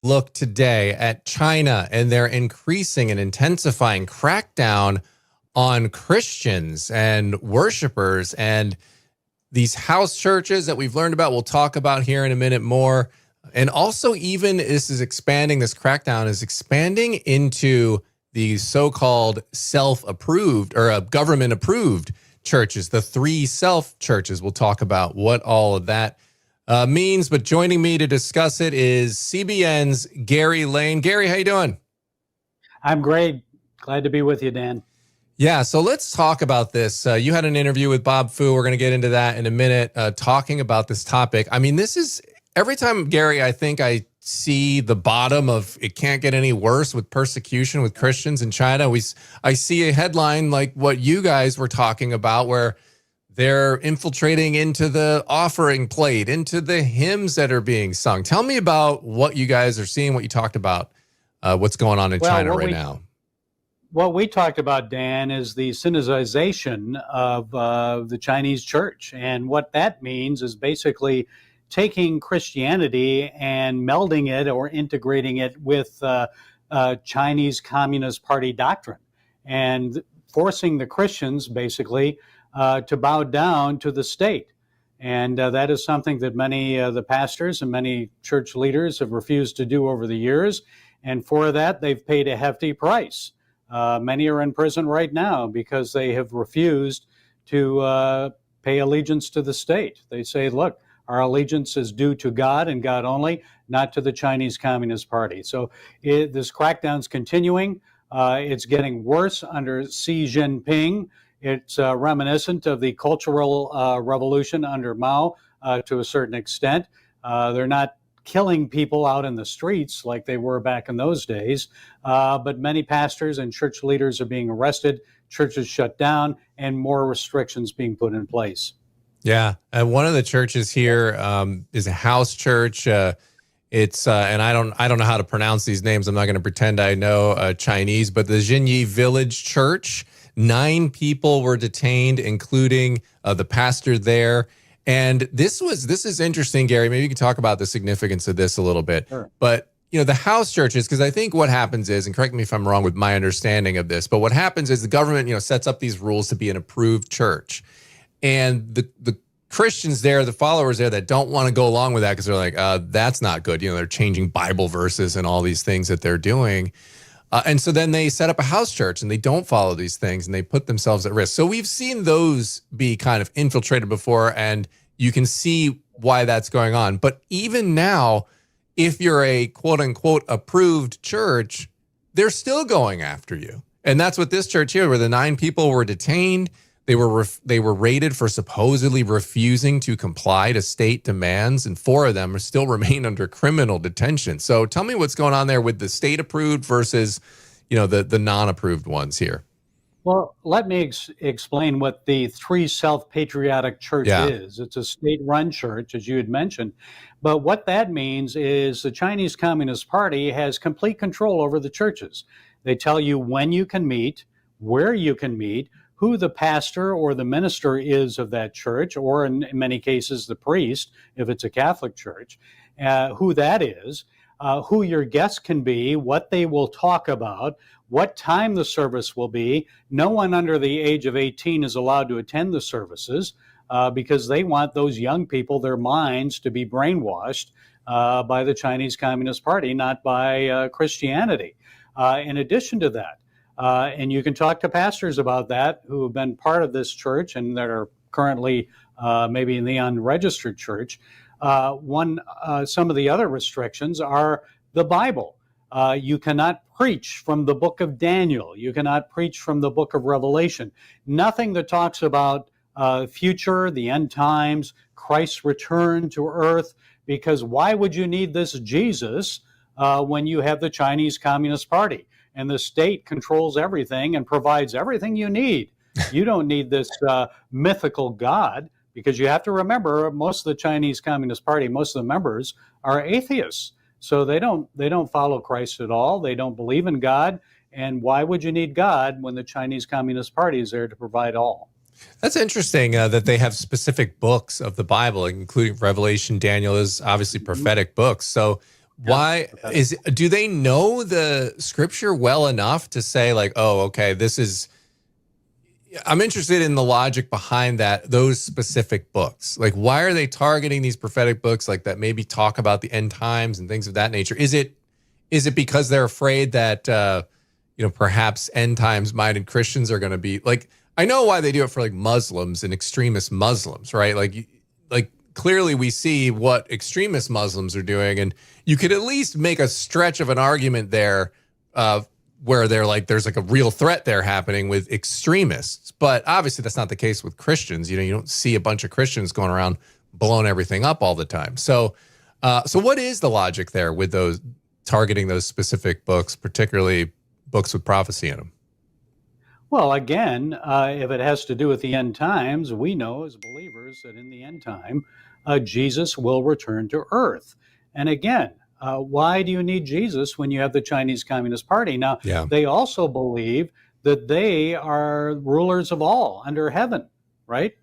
look today at China and their increasing and intensifying crackdown on Christians and worshipers and these house churches that we've learned about, we'll talk about here in a minute more. And also even this crackdown is expanding into the so-called self-approved or government-approved churches, the 3 self churches. We'll talk about what all of that means. But joining me to discuss it is CBN's Gary Lane. Gary, how you doing? I'm great. Glad to be with you, Dan. Yeah, so let's talk about this. You had an interview with Bob Fu. We're going to get into that in a minute, talking about this topic. I mean, this is, every time, Gary, I think I see the bottom of it can't get any worse with persecution with Christians in China. I see a headline like what you guys were talking about, where they're infiltrating into the offering plate, into the hymns that are being sung. Tell me about what you guys are seeing, what you talked about, what's going on in China right now. What we talked about, Dan, is the Sinicization of the Chinese church. And what that means is basically taking Christianity and melding it or integrating it with Chinese Communist Party doctrine and forcing the Christians basically to bow down to the state. And that is something that many the pastors and many church leaders have refused to do over the years. And for that, they've paid a hefty price. Many are in prison right now because they have refused to pay allegiance to the state. They say, look, our allegiance is due to God and God only, not to the Chinese Communist Party. So this crackdown's continuing. It's getting worse under Xi Jinping. It's reminiscent of the Cultural Revolution under Mao to a certain extent. They're not killing people out in the streets like they were back in those days. But many pastors and church leaders are being arrested, churches shut down, and more restrictions being put in place. Yeah. And one of the churches here is a house church. It's and I don't know how to pronounce these names. I'm not going to pretend I know Chinese, but the Jinyi Village Church, 9 people were detained, including the pastor there. And this is interesting, Gary. Maybe you can talk about the significance of this a little bit. Sure. But, you know, the house churches, because I think what happens is, and correct me if I'm wrong with my understanding of this, but what happens is the government, you know, sets up these rules to be an approved church. And the Christians there, the followers there that don't want to go along with that because they're like, that's not good. You know, they're changing Bible verses and all these things that they're doing. And so then they set up a house church and they don't follow these things and they put themselves at risk. So we've seen those be kind of infiltrated before, and you can see why that's going on. But even now, if you're a quote unquote approved church, they're still going after you. And that's what this church here, where the 9 people were detained. They were raided for supposedly refusing to comply to state demands, and 4 of them still remain under criminal detention. So tell me what's going on there with the state approved versus, you know, the non-approved ones here. Well, let me explain what the 3 Self-Patriotic Church is. It's a state-run church, as you had mentioned. But what that means is the Chinese Communist Party has complete control over the churches. They tell you when you can meet, where you can meet, who the pastor or the minister is of that church, or in many cases the priest, if it's a Catholic church, who that is, who your guests can be, what they will talk about, what time the service will be. No one under the age of 18 is allowed to attend the services because they want those young people, their minds, to be brainwashed by the Chinese Communist Party, not by Christianity. In addition to that, and you can talk to pastors about that who have been part of this church and that are currently maybe in the unregistered church. Some of the other restrictions are the Bible. You cannot preach from the book of Daniel. You cannot preach from the book of Revelation. Nothing that talks about future, the end times, Christ's return to earth, because why would you need this Jesus when you have the Chinese Communist Party? And the state controls everything and provides everything you need. You don't need this mythical God, because you have to remember most of the Chinese Communist Party, most of the members are atheists. So they don't follow Christ at all. They don't believe in God. And why would you need God when the Chinese Communist Party is there to provide all? That's interesting that they have specific books of the Bible, including Revelation. Daniel is obviously prophetic books. So Yeah. Why Prophetic. do they know the scripture well enough to say like, oh, okay, this is, I'm interested in the logic behind that, those specific books. Like, why are they targeting these prophetic books like that maybe talk about the end times and things of that nature? Is it because they're afraid that perhaps end times minded Christians are going to be like, I know why they do it for like Muslims and extremist Muslims, right? Like clearly we see what extremist Muslims are doing, and you could at least make a stretch of an argument there, where they're like, there's like a real threat there happening with extremists. But obviously that's not the case with Christians. You don't see a bunch of Christians going around blowing everything up all the time. So what is the logic there with those targeting those specific books, particularly books with prophecy in them? Well, again, if it has to do with the end times, we know as believers that in the end time, Jesus will return to earth. And again, why do you need Jesus when you have the Chinese Communist Party? Now, Yeah. they also believe that they are rulers of all under heaven, right?